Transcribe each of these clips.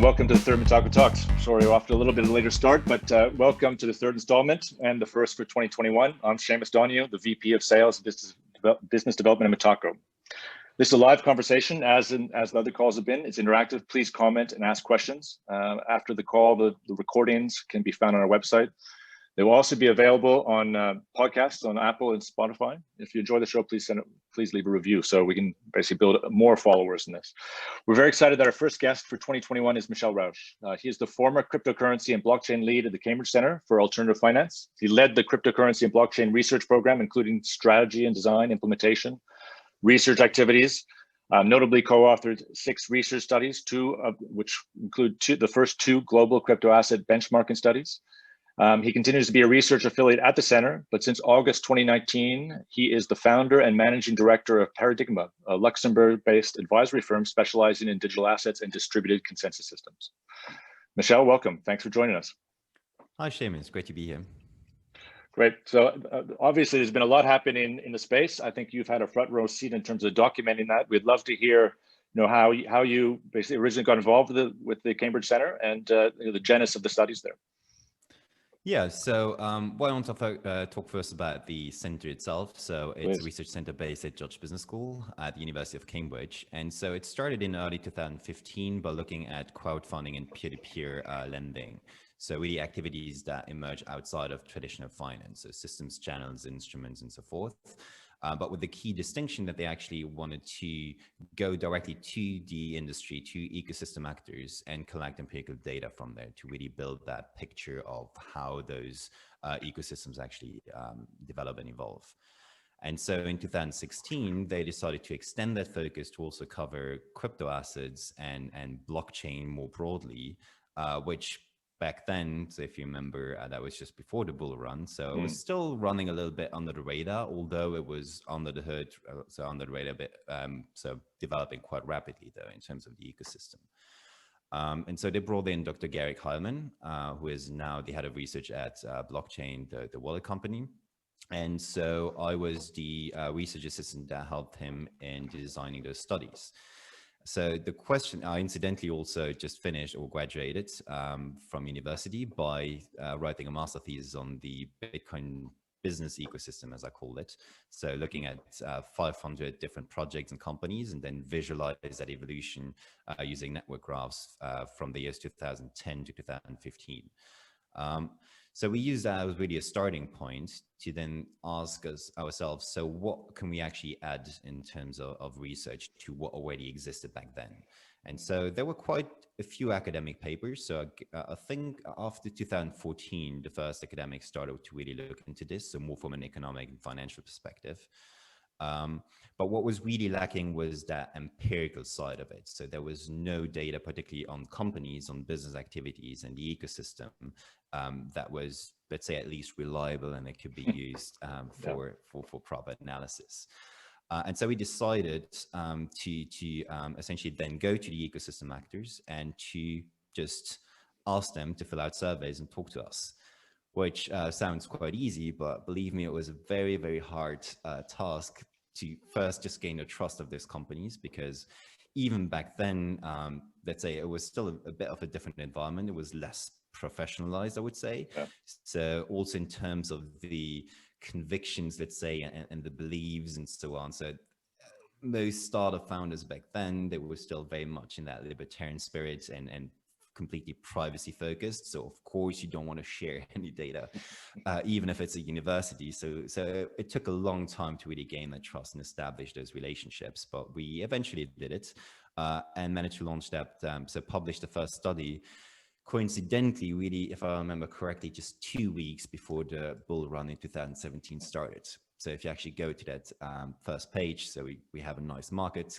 welcome to the third METACO Talks. Sorry, we're off to a little bit of a later start, but welcome to the third installment and the first for 2021. I'm Seamus Donahue, the VP of Sales and Business Development at METACO. This is a live conversation, as the other calls have been. It's interactive. Please comment and ask questions. After the call, the recordings can be found on our website. They will also be available on podcasts on Apple and Spotify. If you enjoy the show, please leave a review so we can basically build more followers in this. We're very excited that our first guest for 2021 is Michel RAUCHS. He is the former cryptocurrency and blockchain lead at the Cambridge Center for Alternative Finance. He led the cryptocurrency and blockchain research program, including strategy and design, implementation, research activities. Notably co-authored 6 research studies, 2 of which include the first 2 global crypto asset benchmarking studies. He continues to be a research affiliate at the center, but since August 2019, he is the founder and managing director of Paradigma, a Luxembourg-based advisory firm specializing in digital assets and distributed consensus systems. Michel, welcome. Thanks for joining us. Hi, Seamus. It's great to be here. Great. So obviously, there's been a lot happening in the space. I think you've had a front row seat in terms of documenting that. We'd love to hear, how you basically originally got involved with the Cambridge Center and the genesis of the studies there. Yeah, so why don't I talk first about the center itself? So it's a research center based at George Business School at the University of Cambridge. And so it started in early 2015 by looking at crowdfunding and peer-to-peer lending. So really activities that emerge outside of traditional finance, so systems, channels, instruments, and so forth. But with the key distinction that they actually wanted to go directly to the industry, to ecosystem actors, and collect empirical data from there to really build that picture of how those ecosystems actually develop and evolve. And so in 2016, they decided to extend that focus to also cover crypto assets and blockchain more broadly, which back then, so if you remember, that was just before the bull run. So it was still running a little bit under the radar, although it was under the hood, so under the radar a bit, so developing quite rapidly though, in terms of the ecosystem. And so they brought in Dr. Garrick Heilman, who is now the head of research at Blockchain, the wallet company. And so I was the research assistant that helped him in designing those studies. So the question, I incidentally also just finished or graduated from university by writing a master thesis on the Bitcoin business ecosystem, as I call it. So looking at 500 different projects and companies, and then visualize that evolution using network graphs from the years 2010 to 2015. So we use that as really a starting point to then ask ourselves, so what can we actually add in terms of research to what already existed back then? And so there were quite a few academic papers. So I think after 2014, the first academics started to really look into this, so more from an economic and financial perspective. But what was really lacking was that empirical side of it. So there was no data, particularly on companies, on business activities and the ecosystem that was, let's say, at least reliable and it could be used for proper analysis. And so we decided to essentially then go to the ecosystem actors and to just ask them to fill out surveys and talk to us, which sounds quite easy, but believe me, it was a very, very hard task to first just gain the trust of these companies, because even back then, let's say it was still a bit of a different environment. It was less professionalized, I would say. Yeah. So also in terms of the convictions, let's say, and the beliefs and so on. So most startup founders back then, they were still very much in that libertarian spirit and completely privacy focused. So of course you don't want to share any data, even if it's a university. So it took a long time to really gain that trust and establish those relationships, but we eventually did it and managed to launch that. So published the first study, coincidentally, really, if I remember correctly, just 2 weeks before the bull run in 2017 started. So if you actually go to that first page, so we have a nice market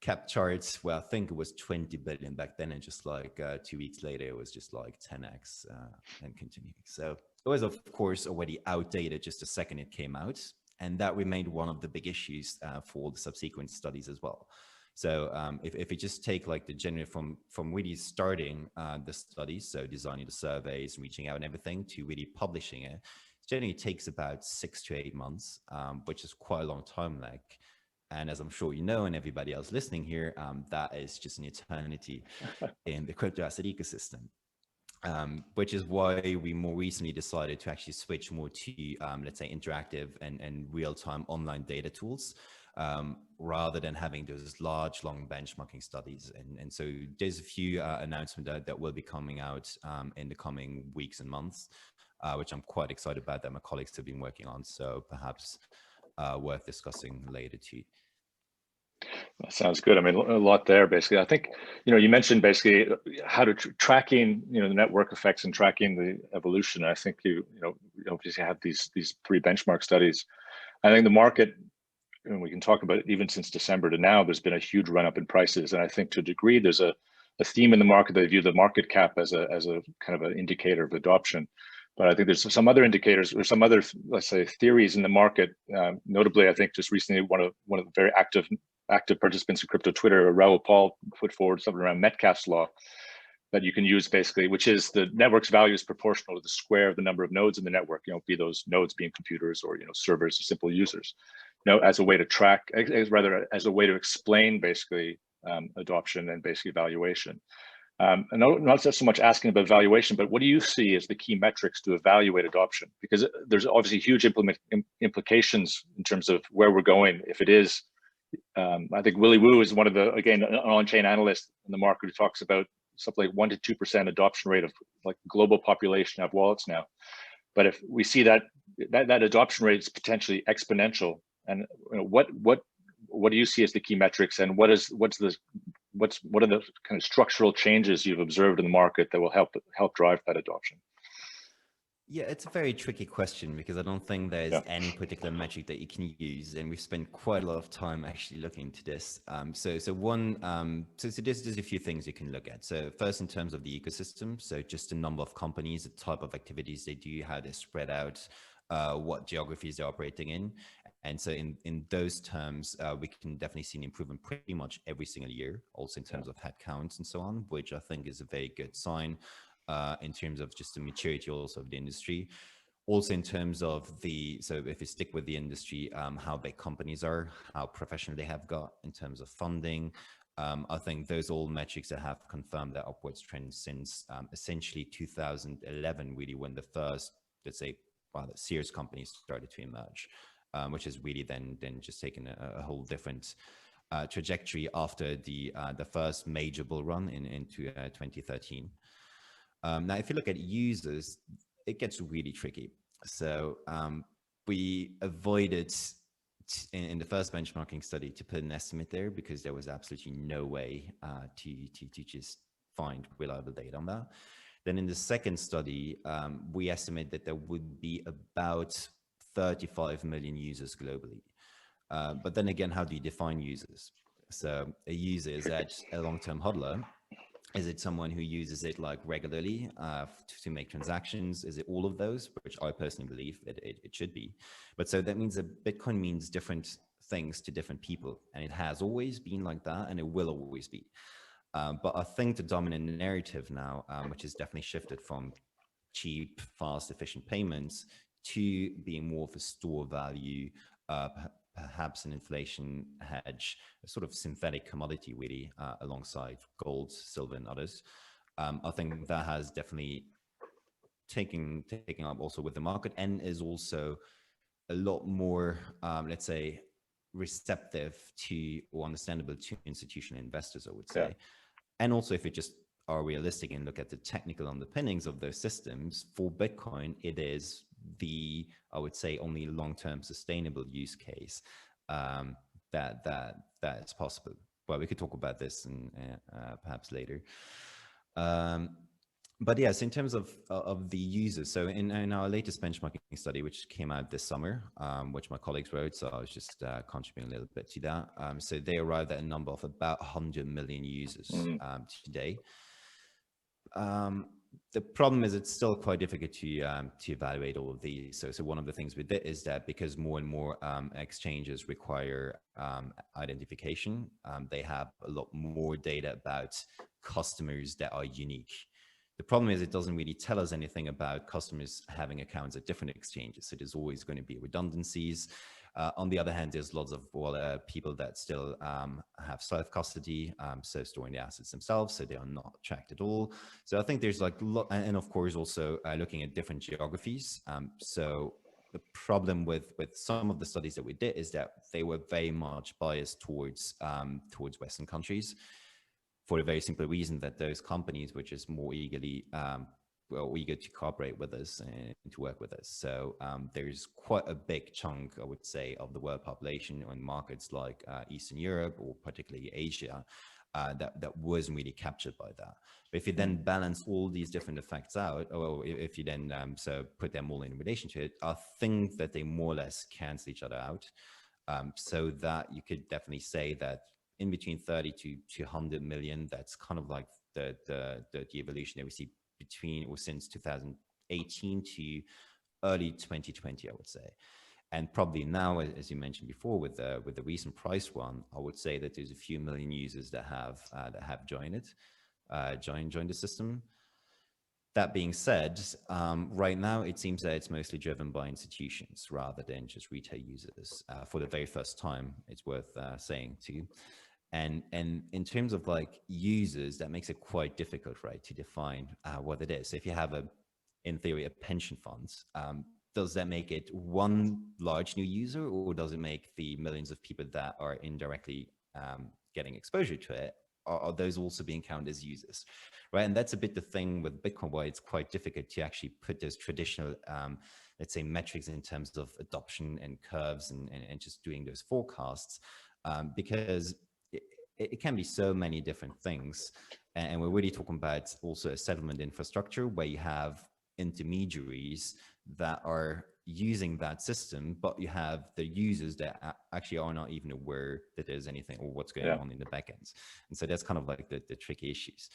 cap charts where I think it was 20 billion back then, and just like 2 weeks later, it was just like 10x and continuing. So it was, of course, already outdated just the second it came out. And that remained one of the big issues for the subsequent studies as well. So if you just take like the journey from really starting the studies, so designing the surveys, reaching out and everything, to really publishing it, generally takes about 6 to 8 months, which is quite a long time. Like And as I'm sure you know, and everybody else listening here, that is just an eternity in the crypto asset ecosystem. Which is why we more recently decided to actually switch more to, let's say, interactive and real-time online data tools, rather than having those large, long benchmarking studies. And so there's a few announcements that will be coming out in the coming weeks and months, which I'm quite excited about, that my colleagues have been working on. So perhaps worth discussing later too. That sounds good. I mean, a lot there, basically. I think, you mentioned basically how to tracking, the network effects and tracking the evolution. I think you obviously have these three benchmark studies. I think the market, and we can talk about it, even since December to now, there's been a huge run up in prices. And I think to a degree, there's a theme in the market. They view the market cap as a kind of an indicator of adoption. But I think there's some other indicators or some other, let's say, theories in the market. Notably, I think just recently, one of the very active participants in crypto Twitter, Raul Paul, put forward something around Metcalfe's law that you can use, basically, which is the network's value is proportional to the square of the number of nodes in the network, be those nodes being computers or, servers or simple users, as a way to track, rather as a way to explain basically adoption and basically evaluation. And not just so much asking about valuation, but what do you see as the key metrics to evaluate adoption? Because there's obviously huge implications in terms of where we're going. If it is, I think Willy Woo is one of the, again, an on-chain analyst in the market who talks about something like 1% to 2% adoption rate of like global population have wallets now. But if we see that adoption rate is potentially exponential, and what do you see as the key metrics, and what are the kind of structural changes you've observed in the market that will help drive that adoption? Yeah, it's a very tricky question because I don't think there's any particular metric that you can use, and we've spent quite a lot of time actually looking into this. So there's a few things you can look at. So first, in terms of the ecosystem, so just the number of companies, the type of activities they do, how they're spread out, what geographies they're operating in. And so in those terms, we can definitely see an improvement pretty much every single year, also in terms of headcounts and so on, which I think is a very good sign. In terms of just the maturity also of the industry. Also in terms of so if you stick with the industry, how big companies are, how professional they have got in terms of funding. I think those all metrics that have confirmed that upwards trend since essentially 2011, really, when the first, let's say, serious companies started to emerge, which has really then just taken a whole different trajectory after the first major bull run into 2013. Now, if you look at users, it gets really tricky. So we avoided in the first benchmarking study to put an estimate there because there was absolutely no way to just find reliable data on that. Then in the second study, we estimate that there would be about 35 million users globally. But then again, how do you define users? So a user is a long-term hodler. Is it someone who uses it like regularly to make transactions? Is it all of those, which I personally believe it should be. But so that means that Bitcoin means different things to different people. And it has always been like that, and it will always be. But I think the dominant narrative now, which has definitely shifted from cheap, fast, efficient payments to being more of a store value, perhaps an inflation hedge, a sort of synthetic commodity, really, alongside gold, silver, and others. I think that has definitely taken up also with the market, and is also a lot more, let's say, receptive to or understandable to institutional investors, I would say. Yeah. And also, if you just are realistic and look at the technical underpinnings of those systems, for Bitcoin, it is I would say, only long-term sustainable use case that is possible. Well, we could talk about this perhaps later. But yes, in terms of the users, so in our latest benchmarking study, which came out this summer, which my colleagues wrote, so I was just contributing a little bit to that. So they arrived at a number of about 100 million users today. The problem is it's still quite difficult to evaluate all of these. So one of the things we did is that because more and more exchanges require identification, they have a lot more data about customers that are unique. The problem is it doesn't really tell us anything about customers having accounts at different exchanges. So there's always going to be redundancies. On the other hand, there's lots of people that still have self-custody, so storing the assets themselves, so they are not tracked at all. So I think there's like, and of course also looking at different geographies. So the problem with some of the studies that we did is that they were very much biased towards Western countries, for the very simple reason that those companies were just more eager to cooperate with us and to work with us. So there's quite a big chunk, I would say, of the world population in markets like Eastern Europe or particularly Asia that wasn't really captured by that. But if you then balance all these different effects out, or if you then so put them all in relation to it, I think that they more or less cancel each other out. So that you could definitely say that in between 30 to 100 million, that's kind of like the evolution that we see between or since 2018 to early 2020, I would say. And probably now, as you mentioned before, with the recent price one, I would say that there's a few million users that have joined it, joined the system. That being said, right now it seems that it's mostly driven by institutions rather than just retail users. For the very first time, it's worth saying too. And in terms of like users, that makes it quite difficult, right, to define what it is. So if you have in theory, a pension fund, does that make it one large new user, or does it make the millions of people that are indirectly getting exposure to it? Are those also being counted as users, right? And that's a bit the thing with Bitcoin, why it's quite difficult to actually put those traditional, let's say, metrics in terms of adoption and curves and just doing those forecasts, because it can be so many different things. And we're really talking about also a settlement infrastructure where you have intermediaries that are using that system, but you have the users that actually are not even aware that there's anything or what's going on in the backends. And so that's kind of like the tricky issues.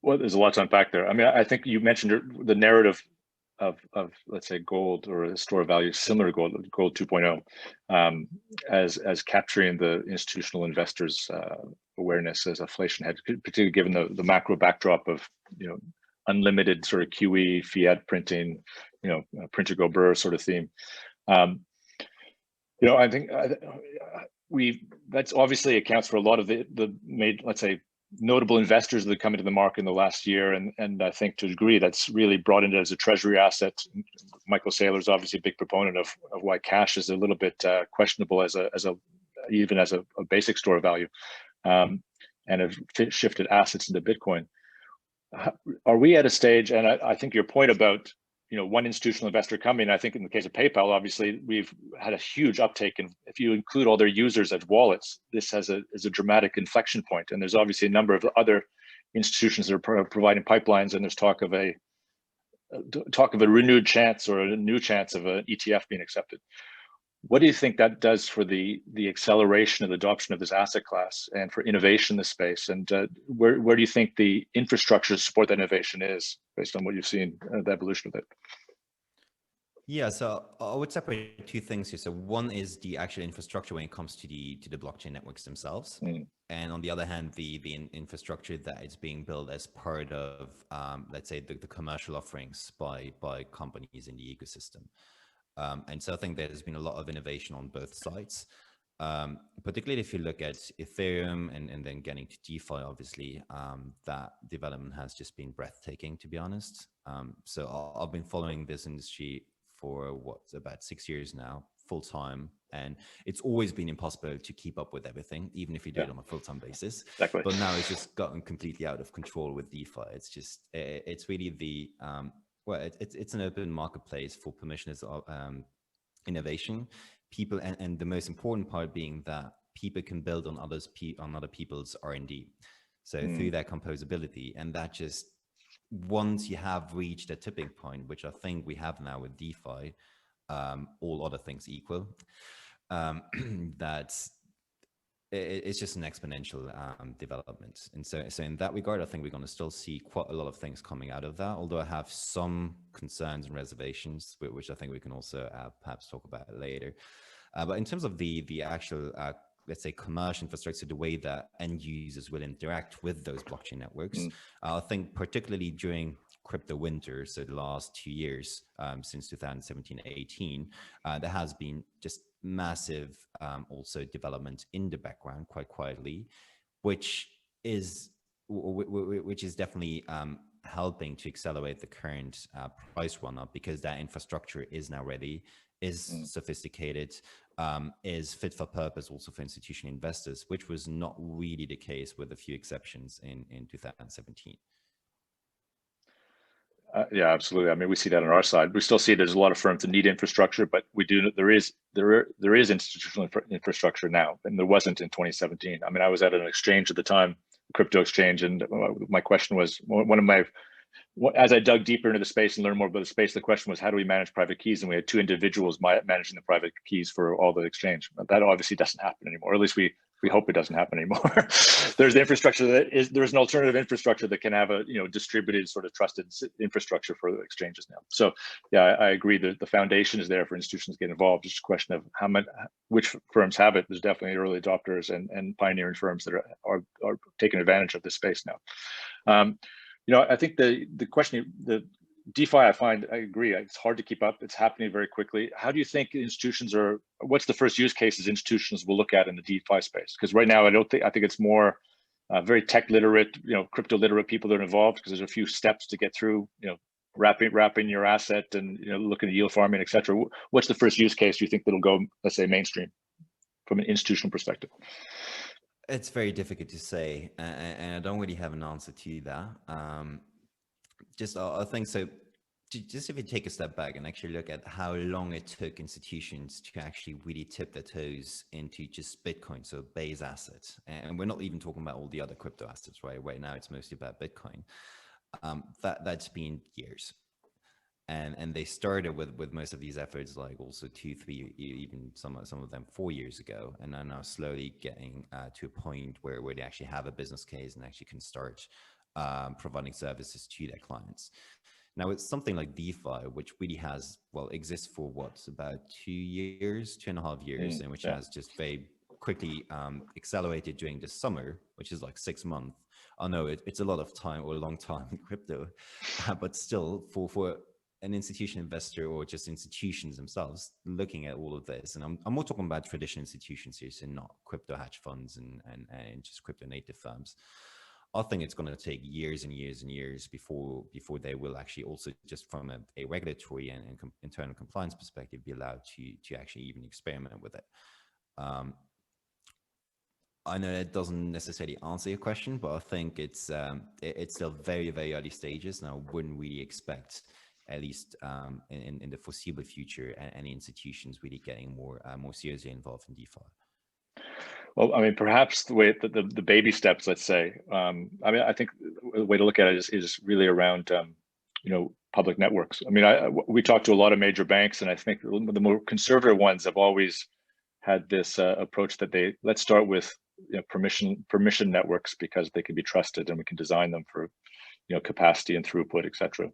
Well, there's a lot to unpack there. I mean, I think you mentioned the narrative of let's say gold or a store of value similar to gold 2.0 as capturing the institutional investors awareness as inflation hedge, particularly given the macro backdrop of unlimited sort of QE fiat printing, print or go burr sort of theme. I think that's obviously accounts for a lot of the let's say notable investors that come into the market in the last year, and I think to a degree that's really brought into it as a treasury asset. Michael Saylor is obviously a big proponent of why cash is a little bit questionable as even as a basic store of value, and have shifted assets into Bitcoin. Are we at a stage, and I think your point about one institutional investor coming, I think in the case of PayPal, obviously we've had a huge uptake, and if you include all their users as wallets, this is a dramatic inflection point. And there's obviously a number of other institutions that are providing pipelines, and there's talk of a renewed chance or a new chance of an ETF being accepted. What do you think that does for the acceleration of the adoption of this asset class and for innovation in this space? And where do you think the infrastructure to support that innovation is, based on what you've seen, the evolution of it? Yeah, so I would separate two things here. So one is the actual infrastructure when it comes to the blockchain networks themselves, and on the other hand, the infrastructure that is being built as part of, let's say, the commercial offerings by companies in the ecosystem. And so I think there's been a lot of innovation on both sides, particularly if you look at Ethereum and then getting to DeFi, obviously, that development has just been breathtaking, to be honest. So I've been following this industry for about 6 years now, full time. And it's always been impossible to keep up with everything, even if you do it on a full-time basis. Exactly. But now it's just gotten completely out of control with DeFi. It's really it's an open marketplace for permissionless innovation. People, and the most important part being that people can build on other people's R&D. So through that composability, and that just, once you have reached a tipping point, which I think we have now with DeFi, all other things equal, it's just an exponential development. And so in that regard, I think we're going to still see quite a lot of things coming out of that, although I have some concerns and reservations, which I think we can also perhaps talk about later. But in terms of the actual, let's say, commercial infrastructure, the way that end users will interact with those blockchain networks. I think particularly during crypto winter, so the last 2 years, since 2017-18, there has been just massive also development in the background quite quietly, which is definitely helping to accelerate the current price run up, because that infrastructure is now ready, is sophisticated, is fit for purpose also for institutional investors, which was not really the case, with a few exceptions in 2017. Yeah, absolutely. I mean, we see that on our side. We still see there's a lot of firms that need infrastructure, but there is institutional infrastructure now, and there wasn't in 2017. I mean, I was at an exchange at the time, crypto exchange, and my question was, as I dug deeper into the space and learned more about the space, the question was, how do we manage private keys? And we had two individuals managing the private keys for all the exchange. That obviously doesn't happen anymore, or at least we hope it doesn't happen anymore. There's the infrastructure there's an alternative infrastructure that can have a distributed sort of trusted infrastructure for the exchanges now. So yeah, I agree that the foundation is there for institutions to get involved. It's just a question of which firms have it. There's definitely early adopters and pioneering firms that are taking advantage of this space now. I think the question, the DeFi, I agree, it's hard to keep up. It's happening very quickly. How do you think what's the first use cases institutions will look at in the DeFi space? Because right now, I think it's more very tech literate, crypto literate people that are involved, because there's a few steps to get through, wrapping your asset and, looking at yield farming, et cetera. What's the first use case you think that'll go, let's say, mainstream from an institutional perspective? It's very difficult to say, and I don't really have an answer to that. I think so. Just if you take a step back and actually look at how long it took institutions to actually really tip their toes into just Bitcoin, so base assets, and we're not even talking about all the other crypto assets, right? Right now, it's mostly about Bitcoin. That's been years. And they started with most of these efforts, like also 2, 3, even some of them 4 years ago, and are now slowly getting to a point where they actually have a business case and actually can start providing services to their clients. Now, it's something like DeFi, which really exists for about 2 years, 2.5 years, and which has just very quickly accelerated during the summer, which is like 6 months. I know it's a lot of time, or a long time in crypto, but still for an institutional investor, or just institutions themselves looking at all of this, and I'm more talking about traditional institutions here, so not crypto hedge funds and just crypto native firms. I think it's going to take years and years and years before they will actually also, just from a regulatory and internal compliance perspective, be allowed to actually even experiment with it. I know that doesn't necessarily answer your question, but I think it's still very, very early stages, and I wouldn't really expect, at least in the foreseeable future, any institutions really getting more seriously involved in DeFi. Well, I mean, perhaps the way the baby steps, let's say. I mean, I think the way to look at it is really around, public networks. I mean, we talked to a lot of major banks, and I think the more conservative ones have always had this approach that let's start with permission networks, because they can be trusted and we can design them for capacity and throughput, etc.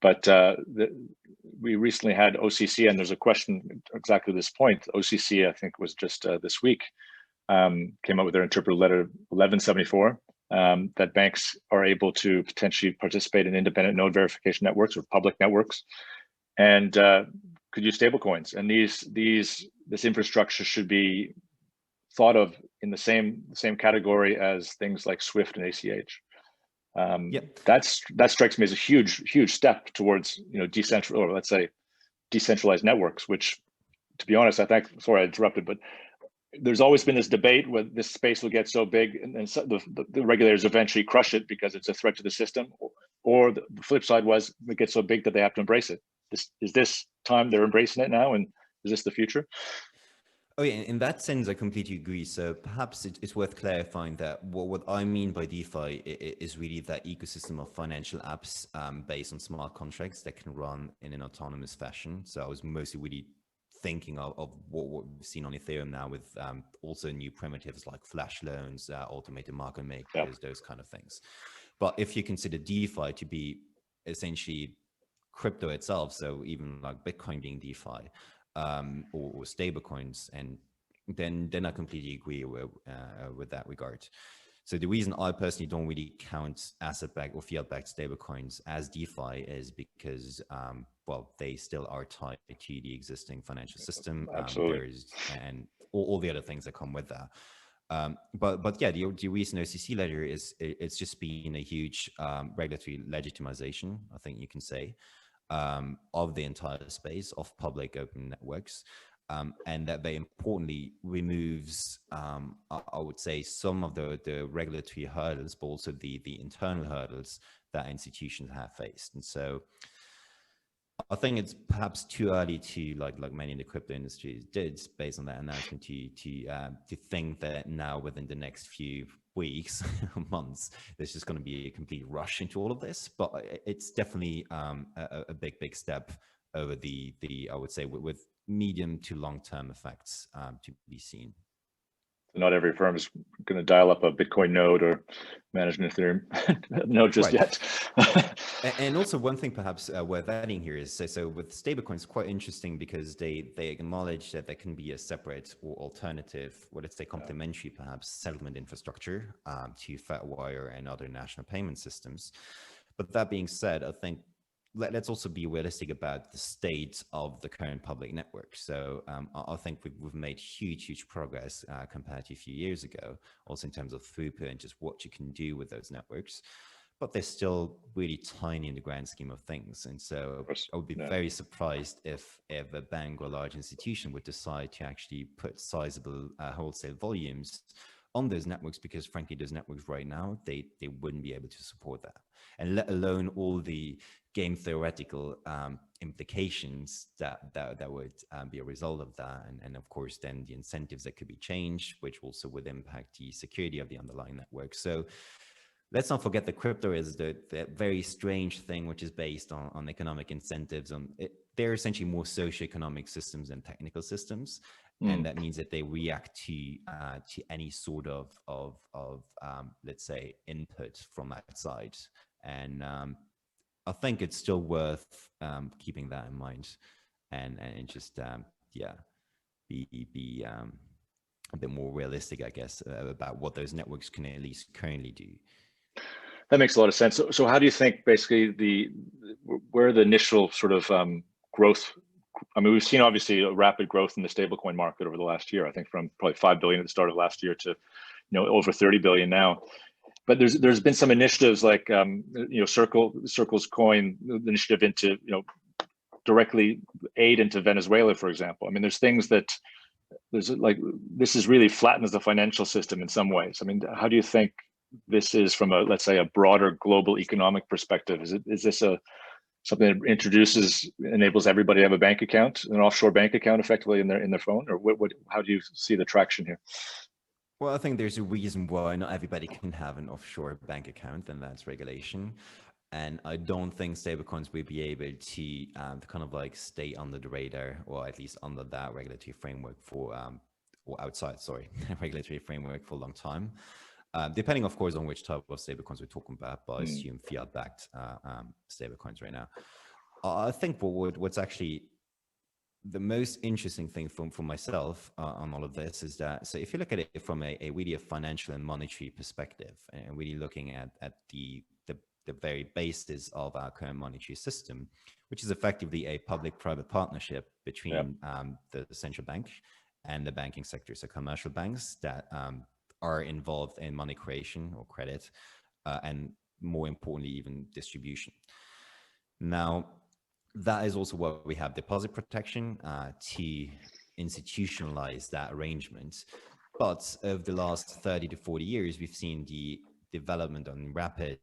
But we recently had OCC, and there's a question exactly this point. OCC, I think, was just this week, came up with their interpretive letter 1174, that banks are able to potentially participate in independent node verification networks or public networks, and could use stablecoins. And this infrastructure should be thought of in the same category as things like SWIFT and ACH. That strikes me as a huge step towards decentralized networks, which, to be honest, I think, sorry I interrupted, but there's always been this debate where this space will get so big and so the regulators eventually crush it because it's a threat to the system, or the flip side was it gets so big that they have to embrace it. Is this time they're embracing it now, and is this the future? Oh yeah, in that sense, I completely agree. So perhaps it's worth clarifying that what I mean by DeFi is really that ecosystem of financial apps based on smart contracts that can run in an autonomous fashion. So I was mostly really thinking of what we've seen on Ethereum now, with also new primitives like flash loans, automated market makers, those kind of things. But if you consider DeFi to be essentially crypto itself, so even like Bitcoin being DeFi, or stable coins, and then I completely agree with that regard. So the reason I personally don't really count asset-backed or fiat-backed stablecoins as DeFi is because, well, they still are tied to the existing financial system. Absolutely. And all the other things that come with that. But yeah, the recent OCC letter it's just been a huge regulatory legitimization, I think you can say, of the entire space of public open networks. And that very importantly removes, I would say, some of the regulatory hurdles, but also the internal hurdles that institutions have faced. And so I think it's perhaps too early to, like many in the crypto industry did, based on that announcement, to think that now within the next few weeks, months, there's just going to be a complete rush into all of this. But it's definitely a big step over the I would say with medium to long term effects to be seen. Not every firm is going to dial up a Bitcoin node or manage an Ethereum node just yet. And also one thing perhaps worth adding here is, so with stablecoins, quite interesting because they acknowledge that there can be a separate or alternative, what let's say complementary perhaps settlement infrastructure to FatWire and other national payment systems. But that being said, I think let's also be realistic about the state of the current public network. So I think we've made huge progress compared to a few years ago, also in terms of throughput and just what you can do with those networks. But they're still really tiny in the grand scheme of things. And so I would be very surprised if a bank or a large institution would decide to actually put sizable wholesale volumes on those networks, because frankly, those networks right now, they wouldn't be able to support that. And let alone all the game theoretical implications that would be a result of that. And of course, then the incentives that could be changed, which also would impact the security of the underlying network. So let's not forget that crypto is the very strange thing, which is based on economic incentives. They're essentially more socioeconomic systems than technical systems. And that means that they react to any sort of let's say, input from outside. And I think it's still worth keeping that in mind, and just be a bit more realistic, I guess, about what those networks can at least currently do. That makes a lot of sense. So how do you think basically where the initial sort of growth? I mean, we've seen obviously a rapid growth in the stablecoin market over the last year. I think from probably 5 billion at the start of last year to over 30 billion now. But there's been some initiatives like Circle's coin, the initiative into directly aid into Venezuela, for example. I mean, there's things that this is really flattens the financial system in some ways. I mean, how do you think this is from a, let's say, a broader global economic perspective? Is this something that enables everybody to have a bank account, an offshore bank account, effectively in their phone, or how do you see the traction here? Well, I think there's a reason why not everybody can have an offshore bank account, and that's regulation. And I don't think stablecoins will be able to kind of like stay under the radar, or at least under that regulatory framework for, or outside, sorry, regulatory framework for a long time. Depending, of course, on which type of stablecoins we're talking about, but I assume fiat-backed stablecoins right now. I think what's actually the most interesting thing for myself on all of this is that, so if you look at it from a really a financial and monetary perspective, and really looking at the very basis of our current monetary system, which is effectively a public-private partnership between the central bank and the banking sector, so commercial banks that are involved in money creation or credit, and more importantly, even distribution. Now, that is also where we have deposit protection to institutionalize that arrangement. But over the last 30 to 40 years, we've seen the development and rapidly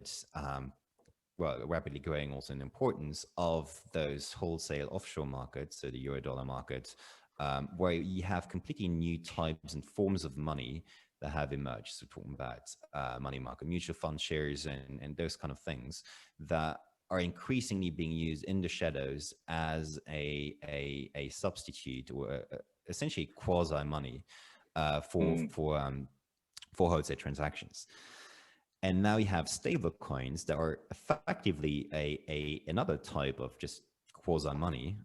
growing also in importance of those wholesale offshore markets, so the Euro-dollar market, where you have completely new types and forms of money that have emerged. So talking about money market mutual fund shares and those kind of things that are increasingly being used in the shadows as a substitute, or essentially quasi money for wholesale transactions. And now you have stable coins that are effectively another type of just quasi money,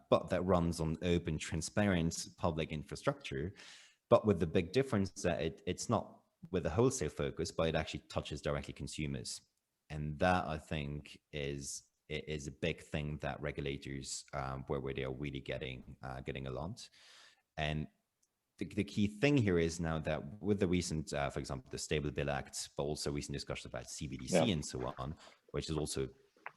but that runs on open, transparent public infrastructure but with the big difference that it's not with a wholesale focus, but it actually touches directly consumers. And that, I think, is a big thing that regulators, where they are really getting a lot. And the key thing here is now that with the recent, for example, the Stable Bill Act, but also recent discussions about CBDC and so on, which is also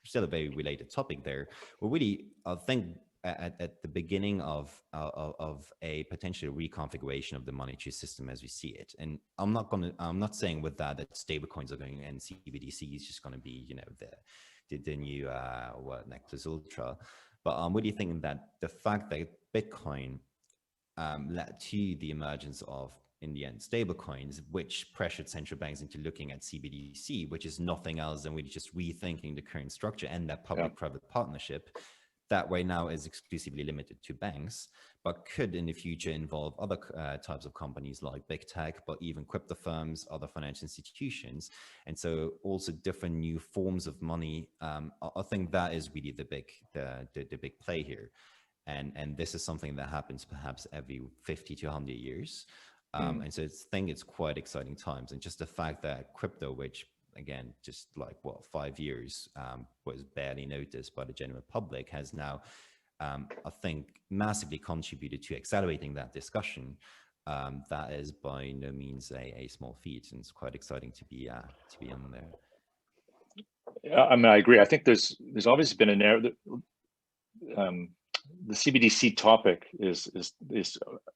still a very related topic there, we're really, I think, at the beginning of a potential reconfiguration of the monetary system as we see it. And I'm not saying with that stablecoins are going and CBDC is just going to be, you know, the new Necklace Ultra. But I'm really thinking that the fact that Bitcoin led to the emergence of, in the end, stablecoins, which pressured central banks into looking at CBDC, which is nothing else than really just rethinking the current structure and that public-private partnership that right now is exclusively limited to banks, but could in the future involve other types of companies like big tech, but even crypto firms, other financial institutions. And so also different new forms of money. I think that is really the big play here. And this is something that happens perhaps every 50 to 100 years. And so I think it's quite exciting times. And just the fact that crypto, which again, just like 5 years, was barely noticed by the general public, has now, I think, massively contributed to accelerating that discussion. That is by no means a small feat, and it's quite exciting to be on there. Yeah, I mean, I agree. I think there's obviously been an error. The CBDC topic is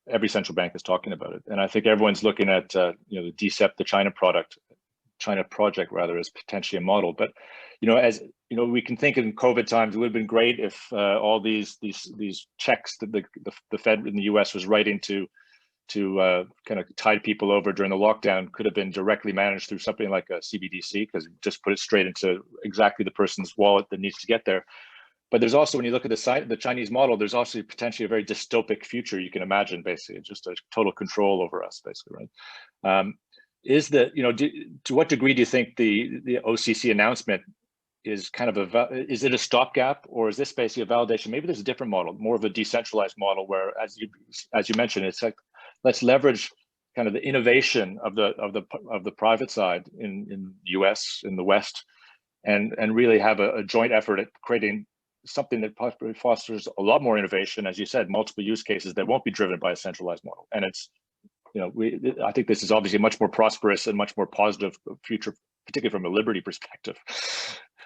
every central bank is talking about it, and I think everyone's looking at you know, the DCEP, the China project rather, as potentially a model. But you know, as you know, we can think in COVID times, it would have been great if all these checks that the Fed in the US was writing to kind of tide people over during the lockdown could have been directly managed through something like a CBDC, because just put it straight into exactly the person's wallet that needs to get there. But there's also, when you look at the Chinese model, there's also potentially a very dystopic future you can imagine, basically, just a total control over us, basically, right? Is that, you know, to what degree do you think the OCC announcement is kind of is it a stopgap, or is this basically a validation? Maybe there's a different model, more of a decentralized model, where, as you mentioned, it's like, let's leverage kind of the innovation of the private side in the US, in the West, and really have a joint effort at creating something that possibly fosters a lot more innovation, as you said, multiple use cases that won't be driven by a centralized model. And it's, you know, I think this is obviously a much more prosperous and much more positive future, particularly from a liberty perspective.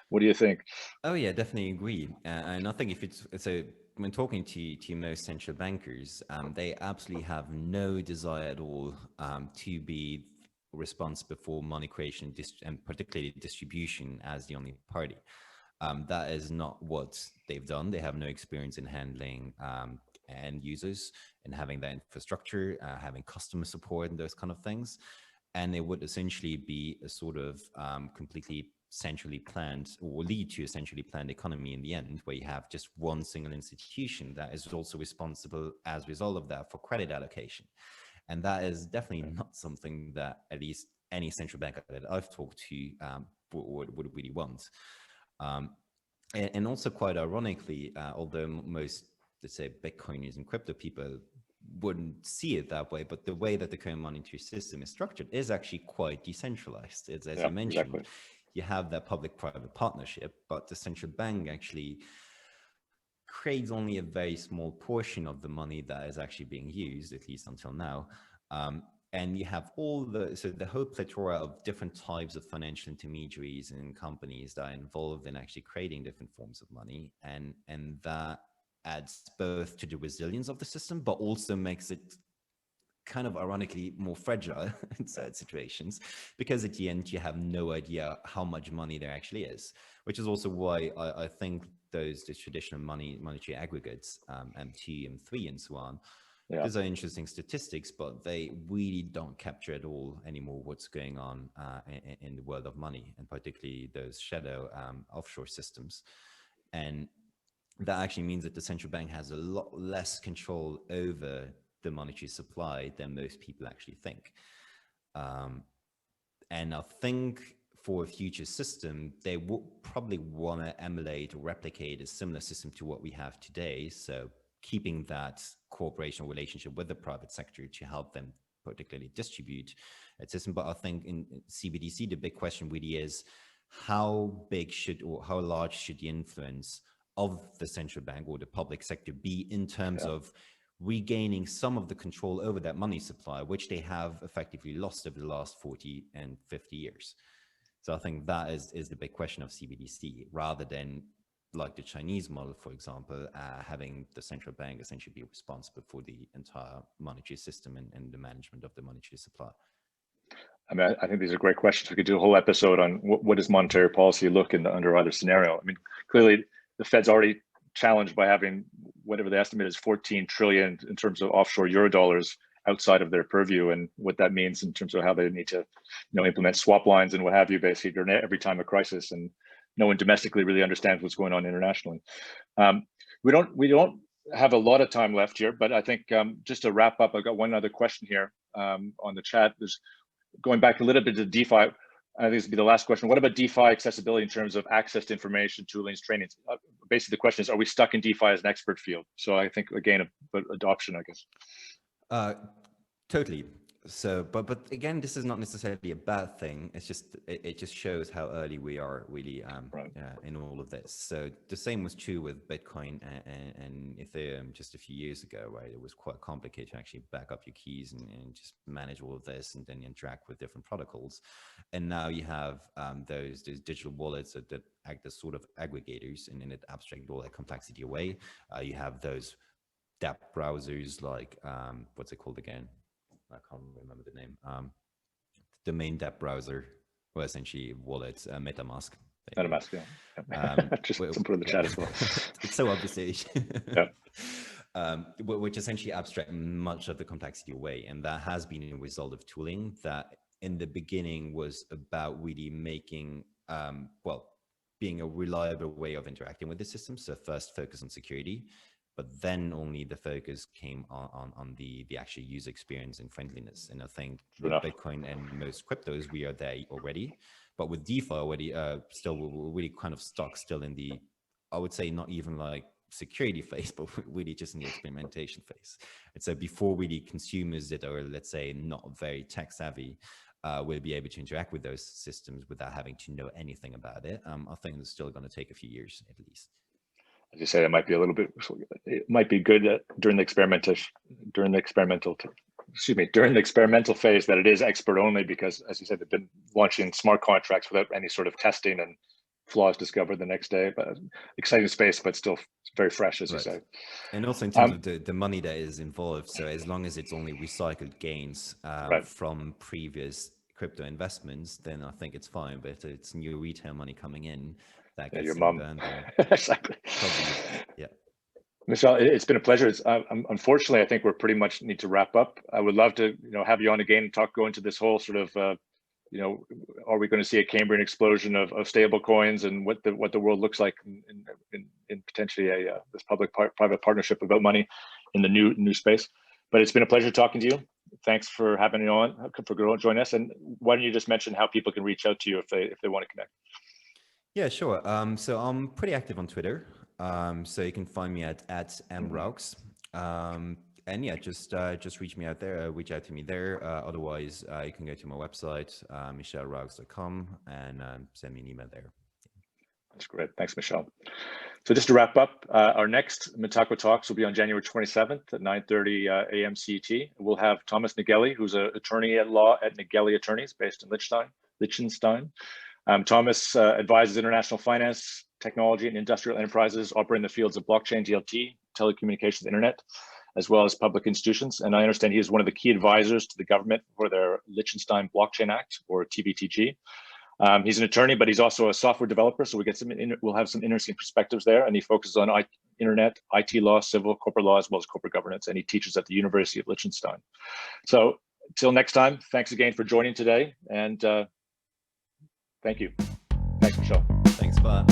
What do you think? Oh yeah, definitely agree. And I think if it's so, when talking to most central bankers, they absolutely have no desire at all to be responsible for money creation and particularly distribution as the only party. That is not what they've done. They have no experience in handling end users and having that infrastructure, having customer support and those kind of things. And it would essentially be a sort of completely centrally planned, or lead to a centrally planned economy in the end, where you have just one single institution that is also responsible as a result of that for credit allocation. And that is definitely not something that at least any central bank that I've talked to would really want. And also quite ironically, although most, let's say, Bitcoiners and crypto people wouldn't see it that way, but the way that the current monetary system is structured is actually quite decentralized. It's, as you mentioned, exactly, you have that public-private partnership, but the central bank actually creates only a very small portion of the money that is actually being used, at least until now. And you have the whole plethora of different types of financial intermediaries and companies that are involved in actually creating different forms of money. And that adds both to the resilience of the system, but also makes it kind of ironically more fragile in certain situations, because at the end, you have no idea how much money there actually is, which is also why I think those traditional monetary aggregates, M2, M3, and so on, those are interesting statistics, but they really don't capture at all anymore what's going on in the world of money, and particularly those shadow offshore systems. And that actually means that the central bank has a lot less control over the monetary supply than most people actually think. And I think for a future system, they will probably want to emulate or replicate a similar system to what we have today. So keeping that cooperation relationship with the private sector to help them particularly distribute its system. But I think in CBDC, the big question really is how big should, or how large should the influence of the central bank or the public sector be in terms of regaining some of the control over that money supply, which they have effectively lost over the last 40 and 50 years. So I think that is the big question of CBDC, rather than like the Chinese model, for example, having the central bank essentially be responsible for the entire monetary system and the management of the monetary supply. I mean, I think these are great questions. We could do a whole episode on what does monetary policy look in under either scenario. I mean, clearly the Fed's already challenged by having whatever the estimate is 14 trillion in terms of offshore Eurodollars outside of their purview, and what that means in terms of how they need to, implement swap lines and what have you, basically during every time of crisis, and no one domestically really understands what's going on internationally. We don't have a lot of time left here, but I think just to wrap up, I've got one other question here on the chat. There's going back a little bit to DeFi. I think this will be the last question. What about DeFi accessibility in terms of access to information, toolings, trainings? Basically, the question is, are we stuck in DeFi as an expert field? So I think, again, adoption, I guess. Totally. So, but again, this is not necessarily a bad thing. It's just, it just shows how early we are really in all of this. So the same was true with Bitcoin and Ethereum just a few years ago, right? It was quite complicated to actually back up your keys and just manage all of this and then interact with different protocols. And now you have those digital wallets that act as sort of aggregators and it abstract all that complexity away. You have those dApp browsers like, what's it called again? I can't remember the name. The main dApp browser, well, essentially wallets, MetaMask. MetaMask, yeah. Just put in the chat as well. It's so obvious. Yeah. Which essentially abstract much of the complexity away. And that has been a result of tooling that in the beginning was about really making, being a reliable way of interacting with the system. So first focus on security, but then only the focus came on the actual user experience and friendliness. And I think with Bitcoin and most cryptos, we are there already. But with DeFi already, still we're really kind of stuck still in the, I would say not even like security phase, but really just in the experimentation phase. And so before really consumers that are, let's say, not very tech savvy, will be able to interact with those systems without having to know anything about it, I think it's still going to take a few years at least. As you said, it might be a little bit, it might be good during the experimental phase that it is expert only, because as you said, they've been launching smart contracts without any sort of testing and flaws discovered the next day. But exciting space, but still very fresh, as you say. And also in terms of the money that is involved. So as long as it's only recycled gains from previous crypto investments, then I think it's fine. But if it's new retail money coming in, that gets your mom. Exactly. Yeah. Michel, it's been a pleasure. Unfortunately, I think we're pretty much need to wrap up. I would love to, have you on again and go into this whole sort of, are we going to see a Cambrian explosion of stable coins and what the world looks like in potentially this public-private partnership about money in the new space. But it's been a pleasure talking to you. Thanks for having me on, for joining us. And why don't you just mention how people can reach out to you if they want to connect? Yeah, sure. So I'm pretty active on Twitter. So you can find me at @mrauchs. And yeah, just reach me out there, reach out to me there. Otherwise, you can go to my website, michelrauchs.com, and send me an email there. That's great. Thanks, Michel. So just to wrap up, our next METACO Talks will be on January 27th at 9:30 a.m. CET. We'll have Thomas Nageli, who's an attorney at law at Nageli Attorneys based in Liechtenstein. Thomas advises international finance, technology, and industrial enterprises operating in the fields of blockchain, DLT, telecommunications, internet, as well as public institutions. And I understand he is one of the key advisors to the government for their Liechtenstein Blockchain Act, or TBTG. He's an attorney, but he's also a software developer, so we'll have some interesting perspectives there. And he focuses on internet, IT law, civil, corporate law, as well as corporate governance, and he teaches at the University of Liechtenstein. So till next time, thanks again for joining today, and thank you. Thanks, Michel. Thanks, bye.